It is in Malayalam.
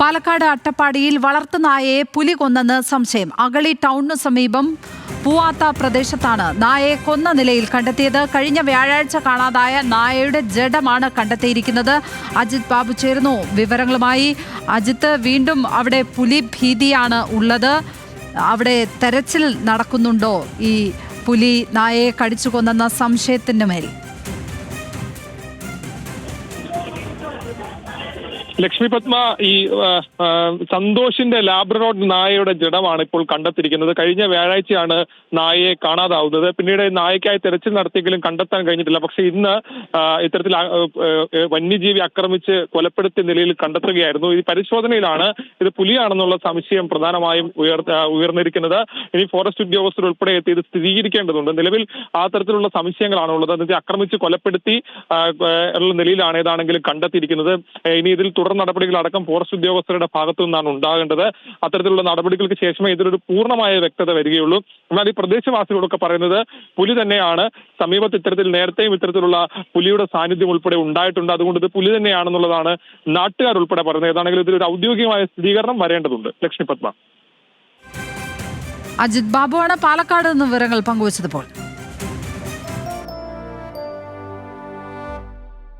പാലക്കാട് അട്ടപ്പാടിയിൽ വളർത്തുനായയെ പുലി കൊന്നെന്ന് സംശയം. അഗളി ടൗണിനു സമീപം പൂവാത്ത പ്രദേശത്താണ് നായയെ കൊന്ന നിലയിൽ കണ്ടെത്തിയത്. കഴിഞ്ഞ വ്യാഴാഴ്ച കാണാതായ നായയുടെ ജഡമാണ് കണ്ടെത്തിയിരിക്കുന്നത്. അജിത് ബാബു ചേരുന്നു വിവരങ്ങളുമായി. അജിത്ത്, വീണ്ടും അവിടെ പുലി ഭീതിയാണ് ഉള്ളത്. അവിടെ തെരച്ചിൽ നടക്കുന്നുണ്ടോ ഈ പുലി നായയെ കടിച്ചു കൊന്നെന്ന സംശയത്തിന് മേൽ? ലക്ഷ്മി പത്മ, ഈ സന്തോഷിന്റെ ലാബ്രഡോർ നായയുടെ ജഡമാണ് ഇപ്പോൾ കണ്ടെത്തിയിരിക്കുന്നത്. കഴിഞ്ഞ വ്യാഴാഴ്ചയാണ് നായയെ കാണാതാവുന്നത്. പിന്നീട് നായയ്ക്കായി തെരച്ചിൽ നടത്തിയെങ്കിലും കണ്ടെത്താൻ കഴിഞ്ഞിട്ടില്ല. പക്ഷെ ഇന്ന് ഇത്തരത്തിൽ വന്യജീവി ആക്രമിച്ച് കൊലപ്പെടുത്തിയ നിലയിൽ കണ്ടെത്തുകയായിരുന്നു. ഈ പരിശോധനയിലാണ് ഇത് പുലിയാണെന്നുള്ള സംശയം പ്രധാനമായും ഉയർന്നിരിക്കുന്നത്. ഇനി ഫോറസ്റ്റ് ഉദ്യോഗസ്ഥർ ഉൾപ്പെടെ എത്തി ഇത് സ്ഥിരീകരിക്കേണ്ടതുണ്ട്. നിലവിൽ ആ തരത്തിലുള്ള സംശയങ്ങളാണ് ഉള്ളത്. എന്നിട്ട് ആക്രമിച്ച് കൊലപ്പെടുത്തി ഉള്ള നിലയിലാണ് ഏതാണെങ്കിലും കണ്ടെത്തിയിരിക്കുന്നത്. ഇനി ഇതിൽ തുടർ നടപടികളടക്കം ഫോറസ്റ്റ് ഉദ്യോഗസ്ഥരുടെ ഭാഗത്തു നിന്നാണ് ഉണ്ടാകേണ്ടത്. അത്തരത്തിലുള്ള നടപടികൾക്ക് ശേഷമേ ഇതിലൊരു പൂർണ്ണമായ വ്യക്തത വരികയുള്ളൂ. എന്നാൽ ഈ പ്രദേശവാസികളൊക്കെ പറയുന്നത് പുലി തന്നെയാണ്. സമീപത്ത് ഇത്തരത്തിൽ നേരത്തെയും ഇത്തരത്തിലുള്ള പുലിയുടെ സാന്നിധ്യം ഉൾപ്പെടെ ഉണ്ടായിട്ടുണ്ട്. അതുകൊണ്ട് ഇത് പുലി തന്നെയാണെന്നുള്ളതാണ് നാട്ടുകാരുൾപ്പെടെ പറയുന്നത്. ഏതാണെങ്കിലും ഇതിലൊരു ഔദ്യോഗികമായ സ്ഥിരീകരണം വരേണ്ടതുണ്ട്. ലക്ഷ്മി പത്മ. അജിത് ബാബുവാണ് പാലക്കാട് നിന്ന് വിവരങ്ങൾ പങ്കുവച്ചപ്പോൾ.